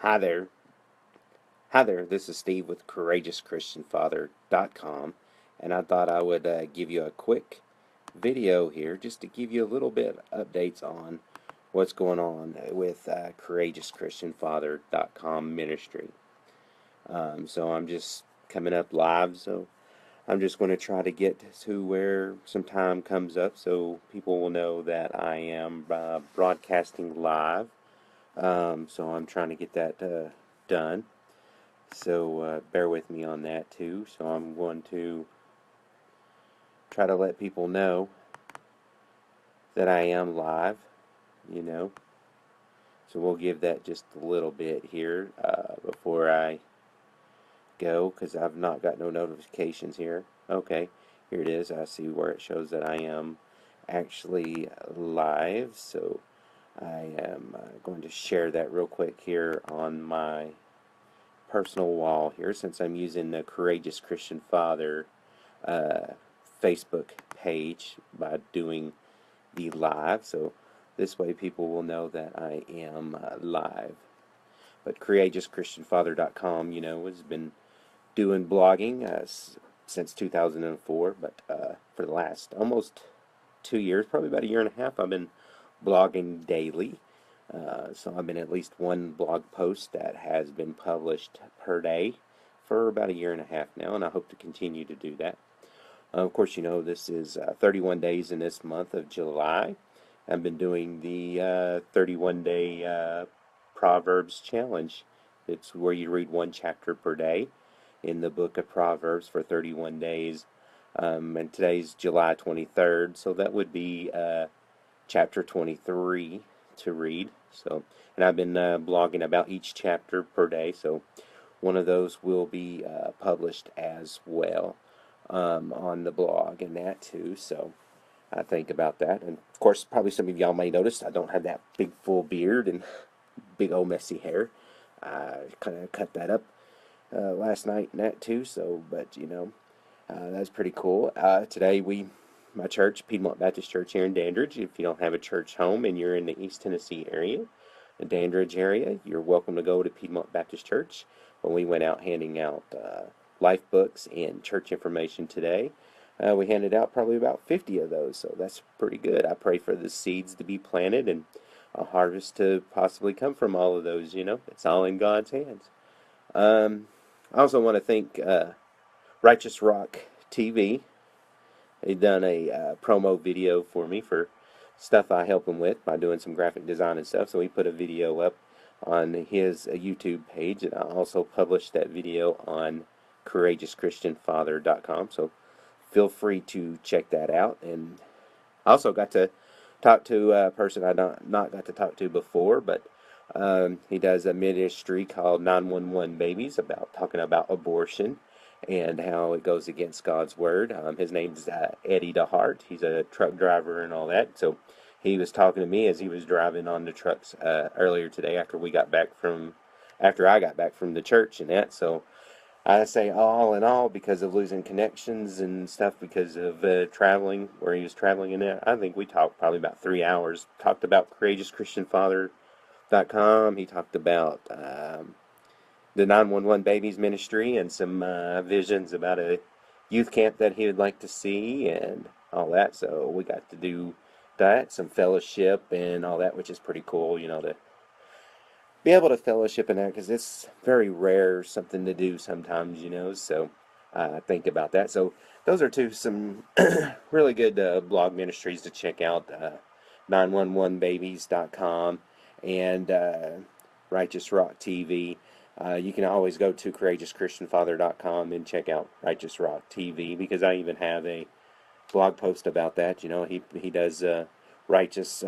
Hi there. Hi there. This is Steve with CourageousChristianFather.com, and I thought I would give you a quick video here just to give you a little bit updates on what's going on with CourageousChristianFather.com ministry. So I'm just coming up live, so I'm just going to try to get to where some time comes up so people will know that I am broadcasting live. So I'm trying to get that done. So bear with me on that too. So I'm going to try to let people know that I am live, you know. So we'll give that just a little bit here before I go, because I've not got no notifications here. Okay, here it is. I see where it shows that I am actually live. So I am going to share that real quick here on my personal wall here, since I'm using the Courageous Christian Father Facebook page by doing the live. So this way people will know that I am live. But CourageousChristianFather.com, has been doing blogging since 2004, but for the last almost 2 years, probably about a year and a half, I've been blogging daily. So I've been at least one blog post that has been published per day for about a year and a half now, and I hope to continue to do that. Of course, this is 31 days in this month of July. I've been doing the 31-day Proverbs challenge. It's where you read one chapter per day in the book of Proverbs for 31 days. And today's July 23rd, so that would be chapter 23 to read. So, and I've been blogging about each chapter per day, so one of those will be published as well on the blog and that too. So I think about that. And of course, probably some of y'all may notice I don't have that big full beard and big old messy hair. I kind of cut that up last night and that too. So, but that's pretty cool. Today my church, Piedmont Baptist Church here in Dandridge. If you don't have a church home and you're in the East Tennessee area, the Dandridge area, you're welcome to go to Piedmont Baptist Church. When we went out handing out life books and church information today, we handed out probably about 50 of those, so that's pretty good. I pray for the seeds to be planted and a harvest to possibly come from all of those. It's all in God's hands. I also want to thank Righteous Rock TV. They've done a promo video for me for stuff I help him with by doing some graphic design and stuff. So he put a video up on his YouTube page, and I also published that video on CourageousChristianFather.com. So feel free to check that out. And I also got to talk to a person I not got to talk to before, but he does a ministry called 911 Babies, talking about abortion and how it goes against God's word. His name's Eddie DeHart. He's a truck driver and all that. So he was talking to me as he was driving on the trucks earlier today after I got back from the church and that. So I say all in all, because of losing connections and stuff because of traveling, where he was traveling in that, I think we talked probably about 3 hours. Talked about CourageousChristianFather.com. He talked about the 911 Babies Ministry and some visions about a youth camp that he would like to see and all that. So we got to do that, some fellowship and all that, which is pretty cool, to be able to fellowship in that, because it's very rare, something to do sometimes, so think about that. So those are some really good blog ministries to check out, 911babies.com and Righteous Rock TV. You can always go to CourageousChristianFather.com and check out Righteous Rock TV, because I even have a blog post about that. He does righteous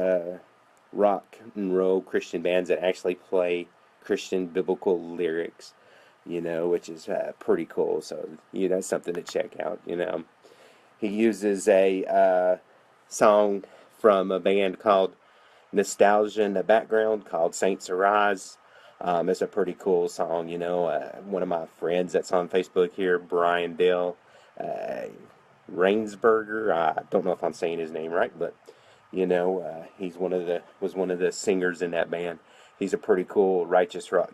rock and roll Christian bands that actually play Christian biblical lyrics, which is pretty cool. So, that's something to check out. He uses a song from a band called Nostalgia in the background called Saints Arise. It's a pretty cool song. One of my friends that's on Facebook here, Brian Dale Rainsberger, I don't know if I'm saying his name right, but He's was one of the singers in that band. He's a pretty cool righteous rock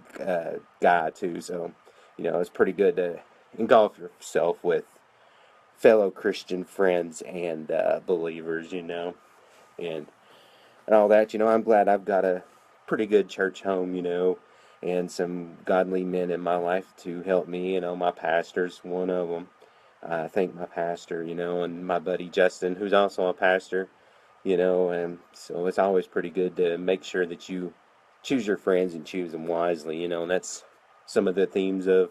guy too. So, it's pretty good to engulf yourself with fellow Christian friends and believers. And all that. I'm glad I've got a pretty good church home. And some godly men in my life to help me. My pastor's one of them. I thank my pastor, and my buddy Justin, who's also a pastor. And so it's always pretty good to make sure that you choose your friends and choose them wisely, and that's some of the themes of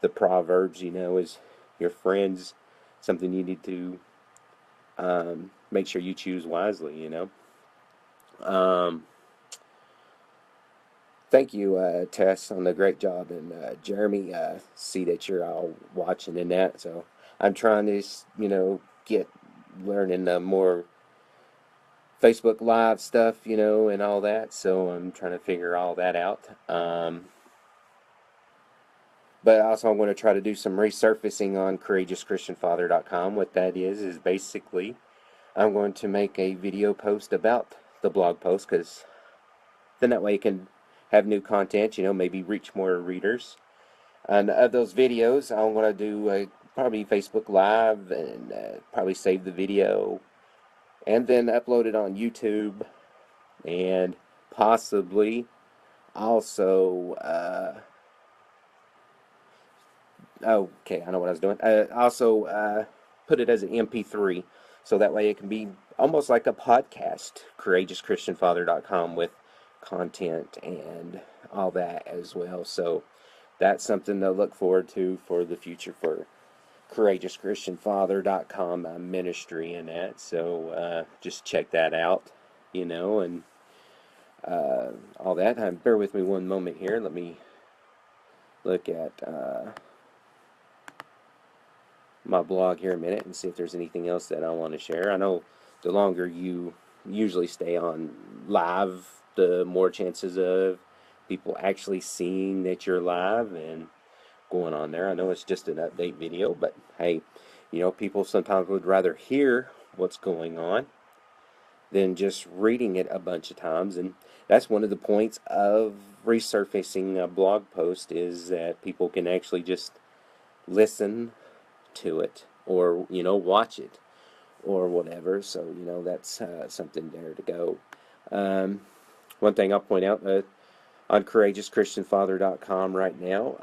the Proverbs, is your friends, something you need to make sure you choose wisely. Um, Thank you, Tess, on the great job, and Jeremy, see that you're all watching in that, so I'm trying to, get learning more Facebook Live stuff, and all that. So I'm trying to figure all that out. But also I'm going to try to do some resurfacing on CourageousChristianFather.com. What that is basically I'm going to make a video post about the blog post, because then that way you can have new content, maybe reach more readers. And of those videos, I'm going to do probably Facebook Live, and probably save the video and then upload it on YouTube, and possibly also, okay, I know what I was doing. Also, put it as an MP3, so that way it can be almost like a podcast, CourageousChristianFather.com, with content and all that as well. So that's something to look forward to for the future for CourageousChristianFather.com ministry and that. So just check that out, and all that. Bear with me one moment here. Let me look at my blog here a minute and see if there's anything else that I want to share. I know the longer you usually stay on live, the more chances of people actually seeing that you're live and going on there. I know it's just an update video, but hey, people sometimes would rather hear what's going on than just reading it a bunch of times. And that's one of the points of resurfacing a blog post, is that people can actually just listen to it, or watch it, or whatever. So that's something there to go. One thing I'll point out, on CourageousChristianFather.com right now,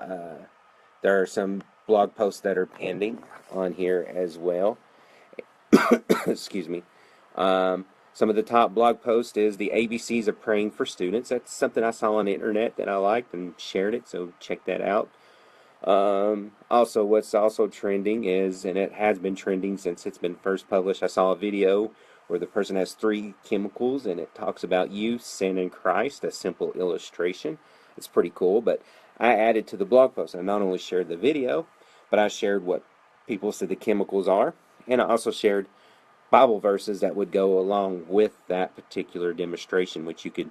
there are some blog posts that are pending on here as well. Excuse me. Some of the top blog posts is the ABCs of praying for students. That's something I saw on the internet that I liked and shared it, so check that out. Also, what's also trending is, and it has been trending since it's been first published, I saw a video where the person has 3 chemicals, and it talks about you, sin, and Christ, a simple illustration. It's pretty cool, but I added to the blog post. I not only shared the video, but I shared what people said the chemicals are, and I also shared Bible verses that would go along with that particular demonstration, which you could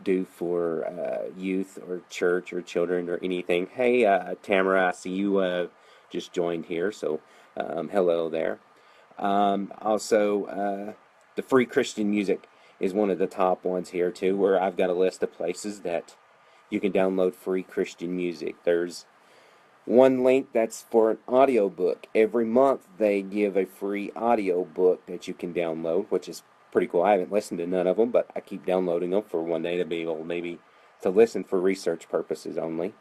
do for youth or church or children or anything. Hey, Tamara, I see you just joined here, so hello there. Also, the free Christian music is one of the top ones here too, where I've got a list of places that you can download free Christian music. There's one link that's for an audio book. Every month they give a free audio book that you can download, which is pretty cool. I haven't listened to none of them, but I keep downloading them for one day to be able maybe to listen for research purposes only.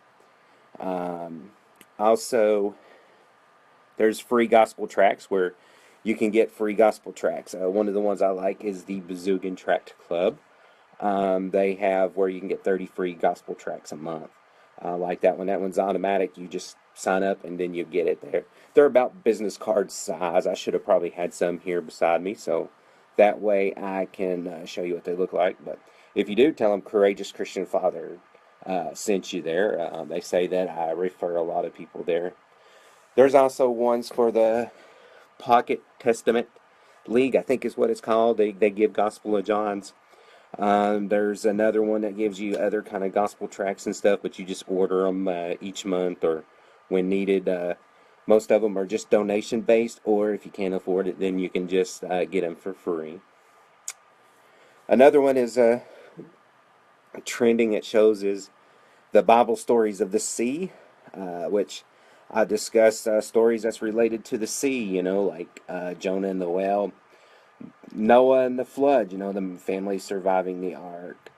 Also, there's free gospel tracts where you can get free gospel tracts. One of the ones I like is the Bazoogan Tract Club. They have where you can get 30 free gospel tracts a month. Like that one. That one's automatic. You just sign up and then you get it there. They're about business card size. I should have probably had some here beside me, so that way I can show you what they look like. But if you do, tell them Courageous Christian Father sent you there. They say that I refer a lot of people there. There's also ones for the Pocket Testament League, I think is what it's called. They give Gospel of John's. There's another one that gives you other kind of gospel tracts and stuff, but you just order them each month or when needed. Most of them are just donation based, or if you can't afford it, then you can just get them for free. Another one is trending. It shows is the Bible stories of the sea, which I discuss stories that's related to the sea. Like Jonah and the whale, Noah and the flood. The family surviving the ark.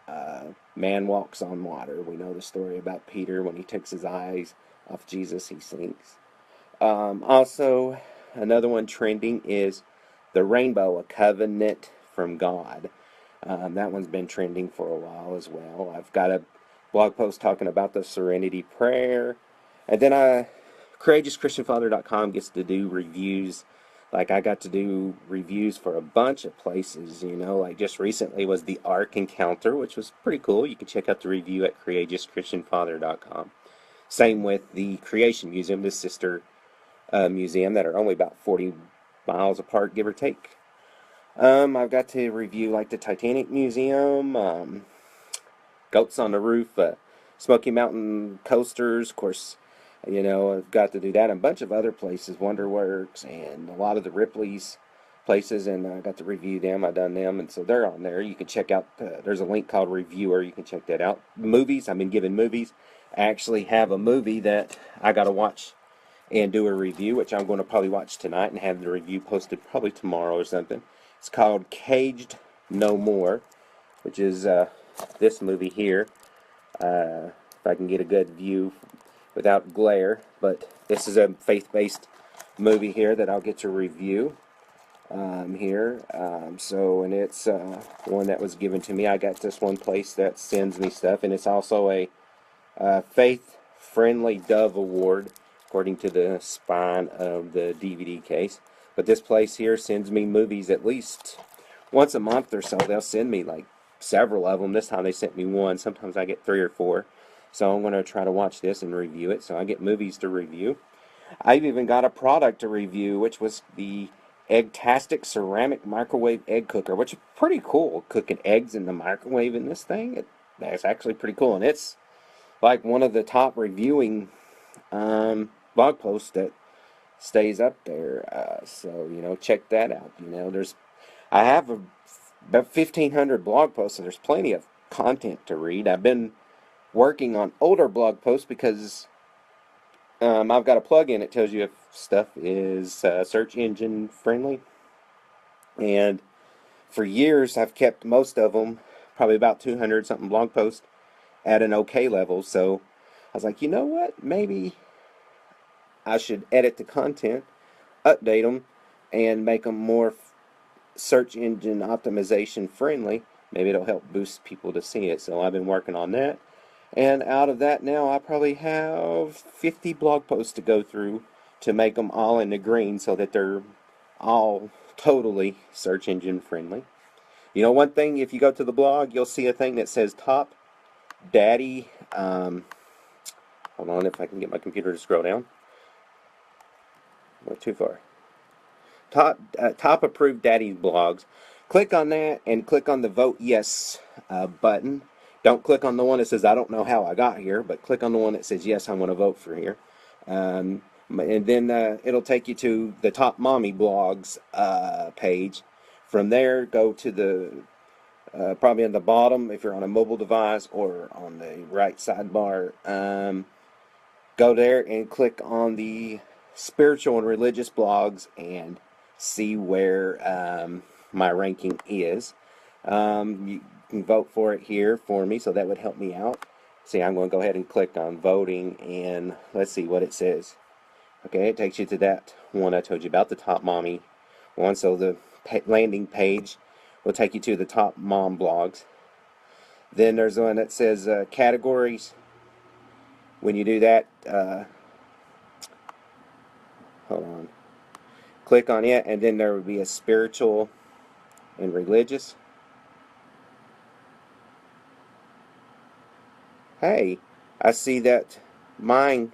Man walks on water. We know the story about Peter when he takes his eyes off Jesus, he sinks. Also, another one trending is the rainbow, a covenant from God. That one's been trending for a while as well. I've got a blog post talking about the Serenity Prayer. And then CourageousChristianFather.com gets to do reviews. Like I got to do reviews for a bunch of places, like just recently was the Ark Encounter, which was pretty cool. You can check out the review at CourageousChristianFather.com. Same with the Creation Museum, the sister museum that are only about 40 miles apart, give or take. I've got to review like the Titanic Museum, Goats on the Roof, Smoky Mountain coasters. Of course, I've got to do that. And a bunch of other places, Wonderworks, and a lot of the Ripley's places, and I got to review them. I've done them, and so they're on there. You can check out, there's a link called Reviewer. You can check that out. Movies, I've been given movies. I actually have a movie that I got to watch and do a review, which I'm going to probably watch tonight and have the review posted probably tomorrow or something. It's called Caged No More, which is this movie here. If I can get a good view without glare, but this is a faith-based movie here that I'll get to review here. And it's one that was given to me. I got this one place that sends me stuff, and it's also a faith-friendly Dove Award, according to the spine of the DVD case. But this place here sends me movies at least once a month or so. They'll send me like several of them. This time they sent me one. Sometimes I get 3 or 4. So I'm going to try to watch this and review it. So I get movies to review. I've even got a product to review, which was the Eggtastic ceramic microwave egg cooker, which is pretty cool. Cooking eggs in the microwave in this thing. That's actually pretty cool. And it's like one of the top reviewing blog posts that stays up there. So check that out. I have about 1,500 blog posts, so there's plenty of content to read. I've been working on older blog posts because I've got a plug-in that tells you if stuff is search engine friendly. And for years, I've kept most of them, probably about 200 something blog posts, at an okay level. So I was like, you know what? Maybe I should edit the content, update them, and make them more search engine optimization friendly. Maybe it'll help boost people to see it. So I've been working on that. And out of that now, I probably have 50 blog posts to go through to make them all in the green so that they're all totally search engine friendly. One thing, if you go to the blog, you'll see a thing that says Top Daddy. Hold on, if I can get my computer to scroll down. Went too far. Top approved daddy blogs. Click on that and click on the vote yes button. Don't click on the one that says I don't know how I got here, but click on the one that says yes, I want to vote for here. And then it'll take you to the top mommy blogs page. From there, go to the probably on the bottom if you're on a mobile device, or on the right sidebar. Go there and click on the spiritual and religious blogs and see where my ranking is. You can vote for it here for me, so that would help me out. See, I'm going to go ahead and click on voting, and let's see what it says. Okay, it takes you to that one I told you about, the top mommy one. So the landing page will take you to the top mom blogs. Then there's one that says categories. When you do that, hold on, click on it, and then there will be a spiritual and religious. Hey, I see that mine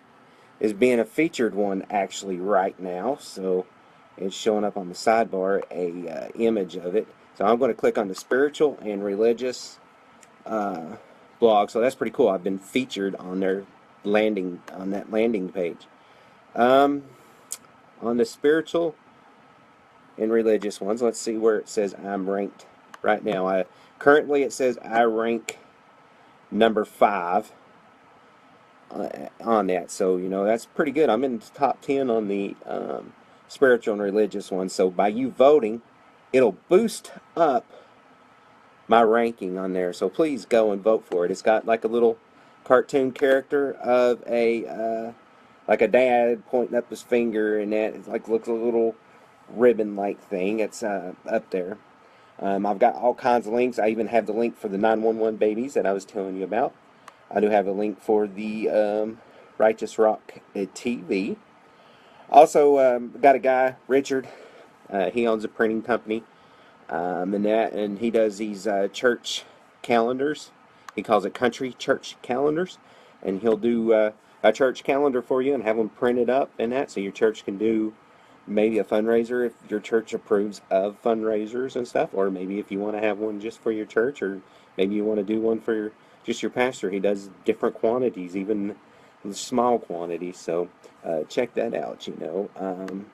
is being a featured one actually right now, so it's showing up on the sidebar, a image of it. So I'm going to click on the spiritual and religious blog. So that's pretty cool. I've been featured on their that landing page. On the spiritual and religious ones, let's see where it says I'm ranked right now. currently it says I rank number 5 on that. So, that's pretty good. I'm in the top 10 on the spiritual and religious one. So, by you voting, it'll boost up my ranking on there. So, please go and vote for it. It's got like a little cartoon character of like a dad pointing up his finger, and that it like looks a little ribbon-like thing. It's up there. I've got all kinds of links. I even have the link for the 911 babies that I was telling you about. I do have a link for the Righteous Rock TV. Also, got a guy, Richard. He owns a printing company, and he does these church calendars. He calls it country church calendars, and he'll do a church calendar for you and have them printed up and that, so your church can do maybe a fundraiser if your church approves of fundraisers and stuff, or maybe if you want to have one just for your church, or maybe you want to do one for just your pastor. He does different quantities, even small quantities, so check that out. I've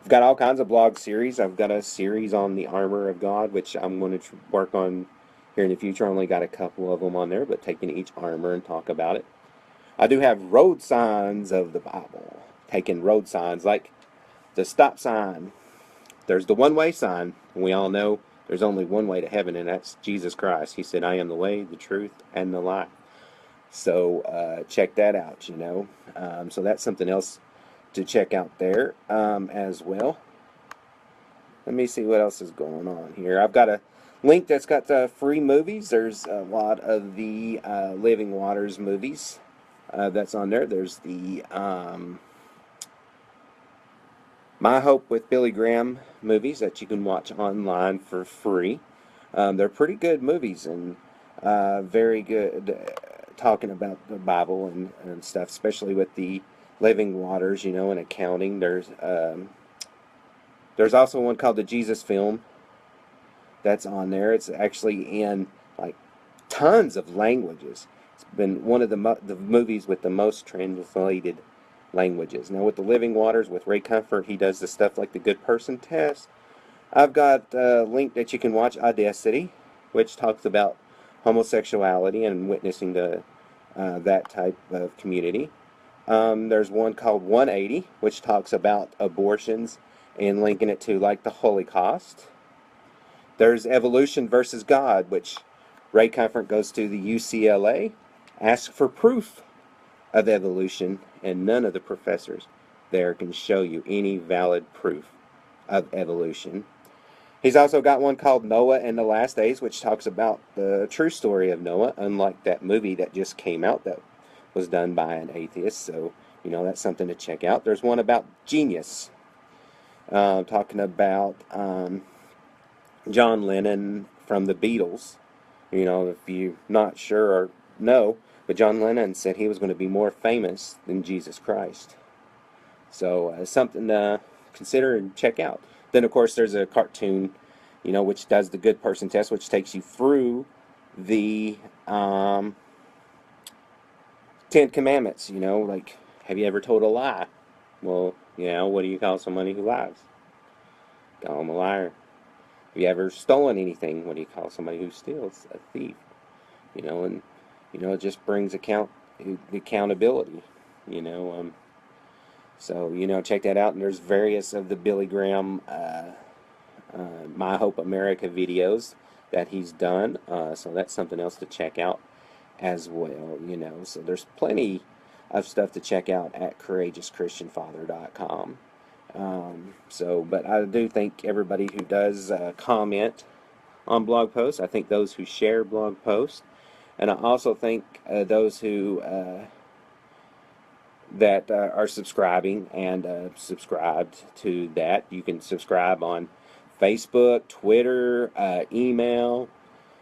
got all kinds of blog series. I've got a series on the armor of God, which I'm going to work on here in the future. I only got a couple of them on there, but taking each armor and talk about it. I do have road signs of the Bible, taking road signs like the stop sign. There's the one-way sign. We all know there's only one way to heaven, and that's Jesus Christ. He said, I am the way, the truth, and the life. So check that out, So that's something else to check out there as well. Let me see what else is going on here. I've got a link that's got the free movies. There's a lot of the Living Waters movies that's on there. There's the My Hope with Billy Graham movies that you can watch online for free. They're pretty good movies and very good talking about the Bible and stuff, especially with the Living Waters, and accounting. There's also one called the Jesus Film that's on there. It's actually in like tons of languages. It's been one of the movies with the most translated languages. Now with the Living Waters, with Ray Comfort, he does the stuff like the Good Person Test. I've got a link that you can watch, Audacity, which talks about homosexuality and witnessing to that type of community. There's one called 180, which talks about abortions and linking it to like the Holocaust. There's Evolution versus God, which Ray Comfort goes to the UCLA, asks for proof of evolution, and none of the professors there can show you any valid proof of evolution. He's also got one called Noah and the Last Days, which talks about the true story of Noah, unlike that movie that just came out that was done by an atheist. So, that's something to check out. There's one about genius, talking about John Lennon from the Beatles. If you're not sure or know, but John Lennon said he was going to be more famous than Jesus Christ. So something to consider and check out. Then, of course, there's a cartoon, which does the Good Person Test, which takes you through the 10 Commandments. Like, have you ever told a lie? Well, what do you call somebody who lies? Call them a liar. Have you ever stolen anything? What do you call somebody who steals? A thief. And it just brings accountability. So check that out. And there's various of the Billy Graham My Hope America videos that he's done. So that's something else to check out as well. So there's plenty of stuff to check out at CourageousChristianFather.com. But I do thank everybody who does comment on blog posts. I think those who share blog posts. And I also thank those who that are subscribing and subscribed to that. You can subscribe on Facebook, Twitter, email.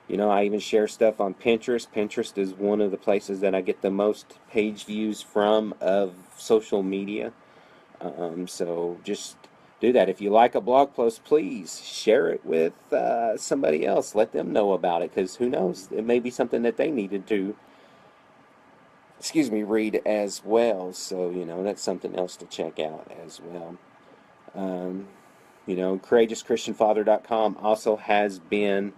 I even share stuff on Pinterest. Pinterest is one of the places that I get the most page views from of social media. So just do that. If you like a blog post, please share it with somebody else. Let them know about it, because who knows? It may be something that they needed to, read as well. So, that's something else to check out as well. CourageousChristianFather.com also has been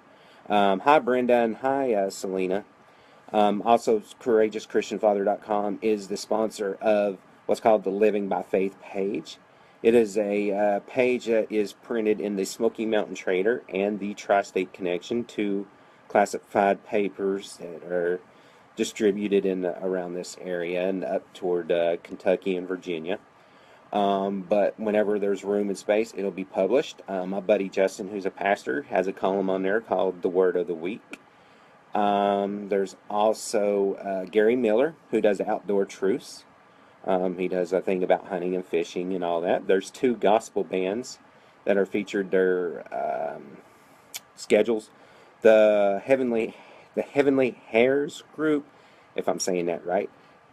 Hi, Brenda, and hi, Selena. Also, CourageousChristianFather.com is the sponsor of what's called the Living by Faith page. It is a page that is printed in the Smoky Mountain Trader and the Tri-State Connection, two classified papers that are distributed in around this area and up toward Kentucky and Virginia. But whenever there's room and space, it'll be published. My buddy Justin, who's a pastor, has a column on there called The Word of the Week. There's also Gary Miller, who does Outdoor Truths. He does a thing about hunting and fishing and all that. There's two gospel bands that are featured their schedules. The Heavenly Hares group, if I'm saying that right,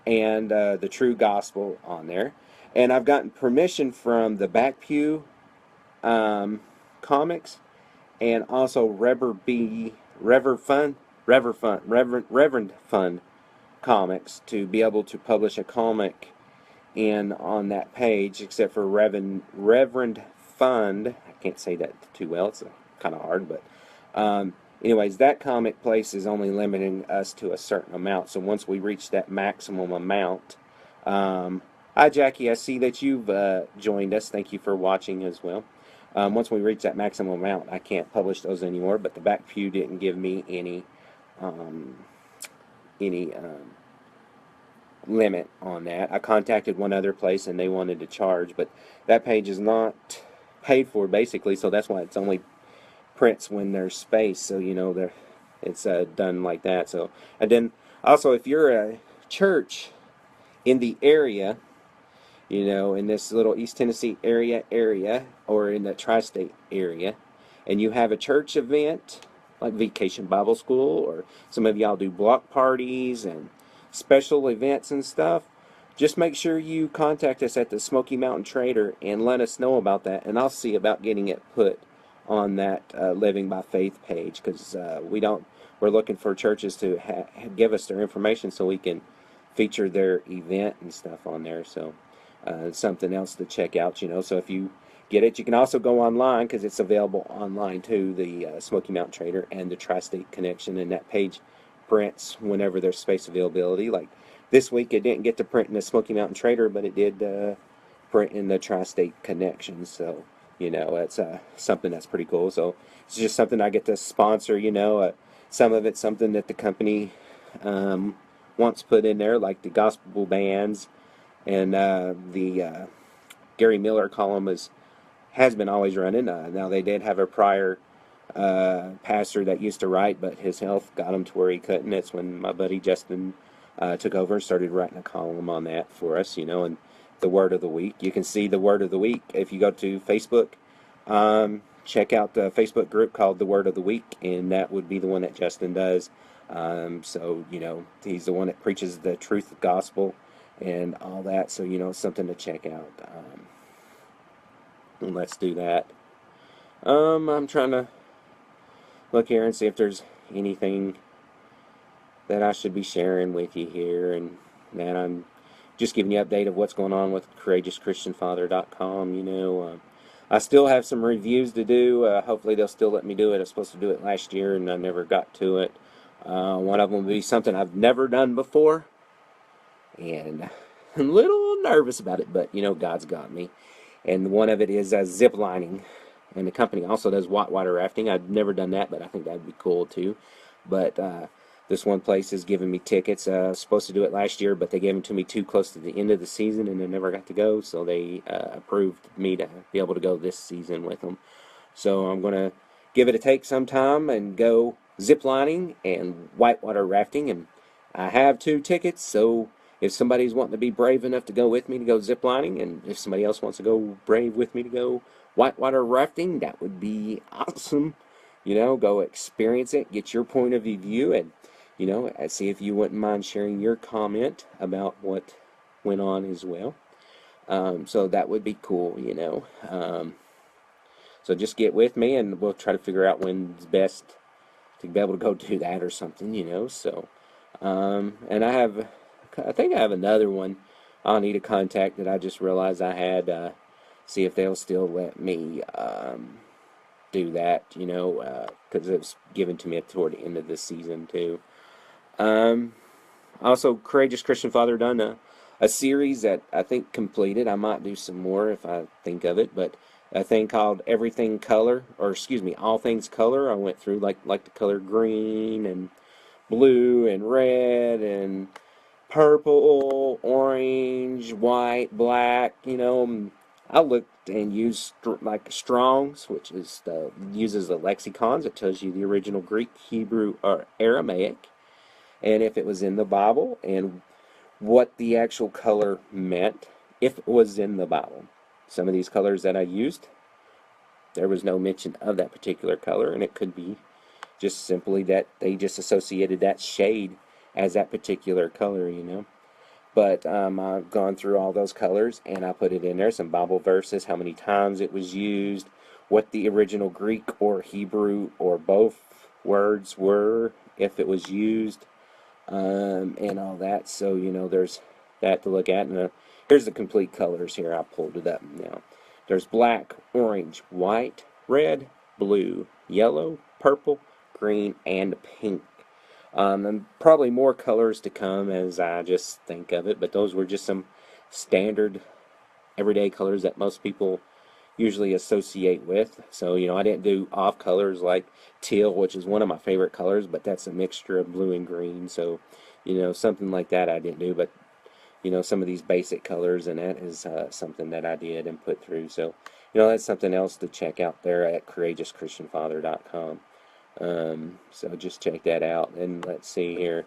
and the True Gospel on there. And I've gotten permission from the Back Pew Comics and also Reverend Fund Comics to be able to publish a comic in on that page, except for Reverend Fund. I can't say that too well. It's kind of hard, but anyways, that comic place is only limiting us to a certain amount. So once we reach that maximum amount, hi Jackie, I see that you've joined us. Thank you for watching as well. Once we reach that maximum amount, I can't publish those anymore. But the Back Pew didn't give me any any limit on that. I contacted one other place and they wanted to charge, but that page is not paid for basically, so that's why it's only prints when there's space. So it's done like that. So, and then also if you're a church in the area, in this little East Tennessee area, or in the tri-state area, and you have a church event like Vacation Bible School, or some of y'all do block parties and special events and stuff, just make sure you contact us at the Smoky Mountain Trader and let us know about that, and I'll see about getting it put on that Living by Faith page, because we're looking for churches to give us their information so we can feature their event and stuff on there. So it's something else to check out, so if you get it, you can also go online, because it's available online too, the Smoky Mountain Trader and the Tri-State Connection, and that page prints whenever there's space availability. Like this week it didn't get to print in the Smoky Mountain Trader, but it did print in the Tri-State Connection. So it's something that's pretty cool. So it's just something I get to sponsor. Some of it's something that the company wants put in there, like the gospel bands, and the Gary Miller column has been always running. Now they did have a prior pastor that used to write, but his health got him to where he couldn't. That's when my buddy Justin took over and started writing a column on that for us, and the Word of the Week. You can see the Word of the Week if you go to Facebook. Check out the Facebook group called the Word of the Week, and that would be the one that Justin does. So he's the one that preaches the truth of the gospel and all that. So it's something to check out. And let's do that. I'm trying to look here and see if there's anything that I should be sharing with you here, and that I'm just giving you an update of what's going on with CourageousChristianFather.com. I still have some reviews to do. Hopefully they'll still let me do it. I was supposed to do it last year and I never got to it. One of them will be something I've never done before, and I'm a little nervous about it, but God's got me. And one of it is zip lining, and the company also does whitewater rafting. I've never done that, but I think that'd be cool too. But this one place is giving me tickets. I was supposed to do it last year, but they gave them to me too close to the end of the season, and I never got to go. So they approved me to be able to go this season with them. So I'm going to give it a take sometime and go zip lining and whitewater rafting. And I have 2 tickets, so if somebody's wanting to be brave enough to go with me to go zip lining, and if somebody else wants to go brave with me to go whitewater rafting, that would be awesome. Go experience it, get your point of view, and see if you wouldn't mind sharing your comment about what went on as well. So that would be cool. So just get with me, and we'll try to figure out when's best to be able to go do that or something. So, and I think I have another one I'll need to contact that I just realized I had. See if they'll still let me do that, because it was given to me toward the end of the season too. Um, Also, Courageous Christian Father done a series that I think completed. I might do some more if I think of it, but a thing called Everything Color, or excuse me, All Things Color. I went through like the color green and blue and red and purple, orange, white, black. I looked and used like Strong's, which is uses the lexicons. It tells you the original Greek, Hebrew, or Aramaic, and if it was in the Bible, and what the actual color meant if it was in the Bible. Some of these colors that I used, there was no mention of that particular color, and it could be just simply that they just associated that shade as that particular color. But I've gone through all those colors and I put it in there, some Bible verses, how many times it was used, what the original Greek or Hebrew or both words were, if it was used, and all that. So, there's that to look at. And here's the complete colors here. I pulled it up now. There's black, orange, white, red, blue, yellow, purple, green, and pink. And probably more colors to come as I just think of it, but those were just some standard everyday colors that most people usually associate with. So, I didn't do off colors like teal, which is one of my favorite colors, but that's a mixture of blue and green. So, something like that I didn't do, but, some of these basic colors, and that is something that I did and put through. So, that's something else to check out there at courageouschristianfather.com. So just check that out. And let's see here.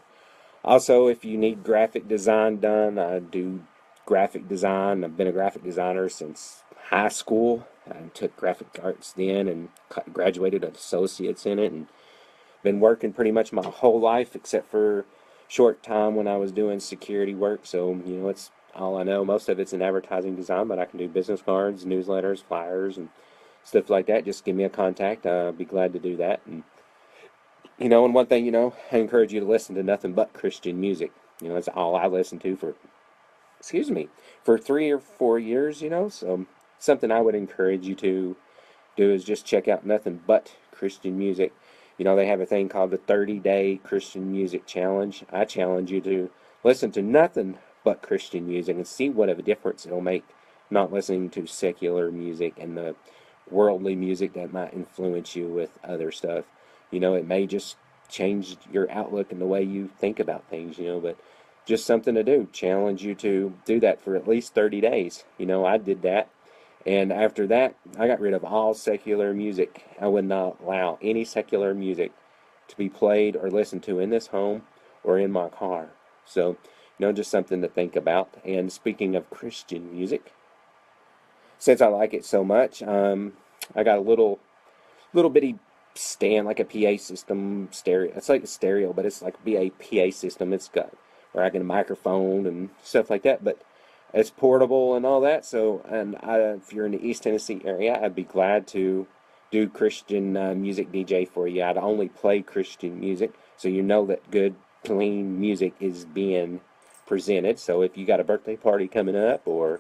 Also, if you need graphic design done, I do graphic design. I've been a graphic designer since high school. I took graphic arts then and graduated with associates in it, and been working pretty much my whole life except for short time when I was doing security work. So, it's all I know. Most of it's in advertising design, but I can do business cards, newsletters, flyers, and stuff like that. Just give me a contact. I'd be glad to do that. And one thing, I encourage you to listen to nothing but Christian music. That's all I listened to for 3 or 4 years, So something I would encourage you to do is just check out nothing but Christian music. They have a thing called the 30-day Christian Music Challenge. I challenge you to listen to nothing but Christian music and see what of a difference it'll make not listening to secular music and the worldly music that might influence you with other stuff. It may just change your outlook and the way you think about things, but just something to do. Challenge you to do that for at least 30 days. I did that. And after that, I got rid of all secular music. I would not allow any secular music to be played or listened to in this home or in my car. So, just something to think about. And speaking of Christian music, since I like it so much, I got a little bitty stand, like a PA system stereo. It's like a stereo, but it's like a PA system. It's got where I get a microphone and stuff like that, but it's portable and all that. So, and if you're in the East Tennessee area, I'd be glad to do Christian music DJ for you. I'd only play Christian music, so that good, clean music is being presented. So if you got a birthday party coming up, or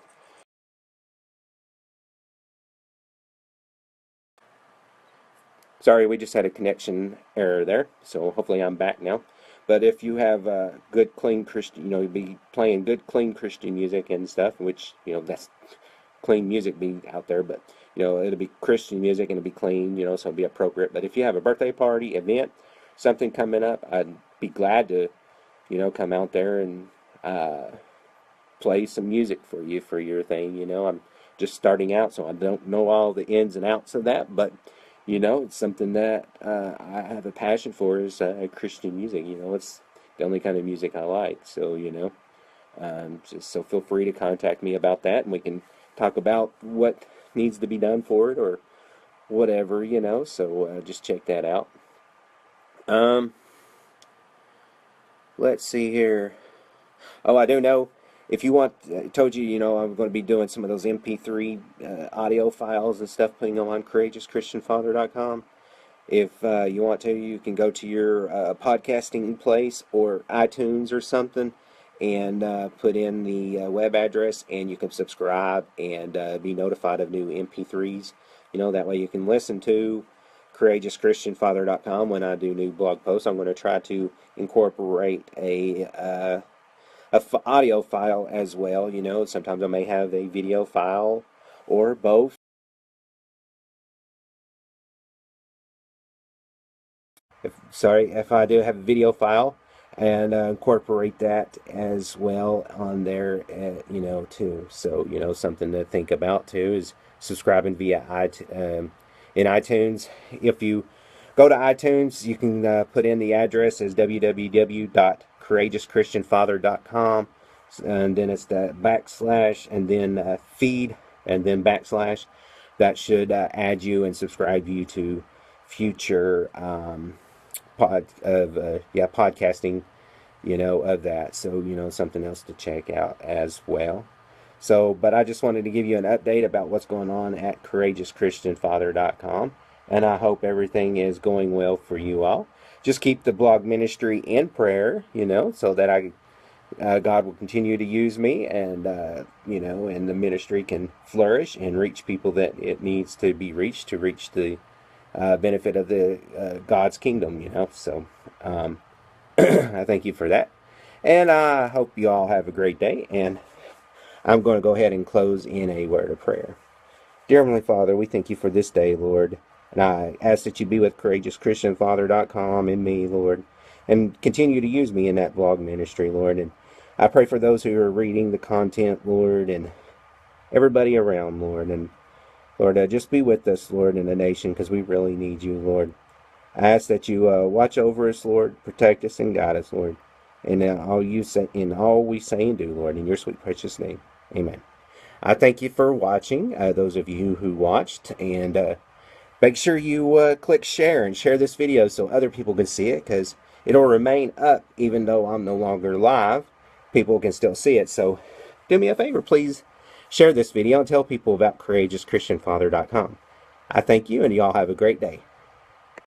sorry, we just had a connection error there, so hopefully I'm back now. But if you have good, clean Christian, you'll be playing good, clean Christian music and stuff, which, that's clean music being out there, but, it'll be Christian music and it'll be clean, so it'll be appropriate. But if you have a birthday party, event, something coming up, I'd be glad to, come out there and play some music for you for your thing. I'm just starting out, so I don't know all the ins and outs of that, but it's something that I have a passion for is Christian music. It's the only kind of music I like. So so feel free to contact me about that, and we can talk about what needs to be done for it or whatever. So just check that out. Um, let's see here. Oh, I do know. If you want, I told you, I'm going to be doing some of those MP3 audio files and stuff, putting them on courageouschristianfather.com. If you want to, you can go to your podcasting place or iTunes or something and put in the web address, and you can subscribe and be notified of new MP3s. That way you can listen to CourageousChristianFather.com when I do new blog posts. I'm going to try to incorporate a audio file as well. You know, sometimes I may have a video file or both. If I do have a video file, and incorporate that as well on there, you know, too. So, you know, something to think about too is subscribing via in iTunes. If you go to iTunes, you can put in the address as www.courageouschristianfather.com, and then it's the backslash, and then feed, and then backslash. That should add you and subscribe you to future podcasting, you know, of that. So, you know, something else to check out as well. So, but I just wanted to give you an update about what's going on at CourageousChristianFather.com, and I hope everything is going well for you all. Just keep the blog ministry in prayer, you know, so that God will continue to use me, and you know, and the ministry can flourish and reach people that it needs to be reached, to reach the benefit of the God's kingdom, you know. So I thank you for that, and I hope you all have a great day. And I'm going to go ahead and close in a word of prayer. Dear Heavenly Father, we thank you for this day, Lord, and I ask that you be with CourageousChristianFather.com and me, Lord, and continue to use me in that blog ministry, Lord. And I pray for those who are reading the content, Lord, and everybody around, Lord. And Lord, just be with us, Lord, in the nation, because we really need you, Lord. I ask that you watch over us, Lord, protect us and guide us, Lord, in all we say and do, Lord, in your sweet precious name. Amen. I thank you for watching, those of you who watched, and make sure you click share and share this video so other people can see it, because it'll remain up even though I'm no longer live. People can still see it, so do me a favor, please share this video and tell people about CourageousChristianFather.com. I thank you, and you all have a great day.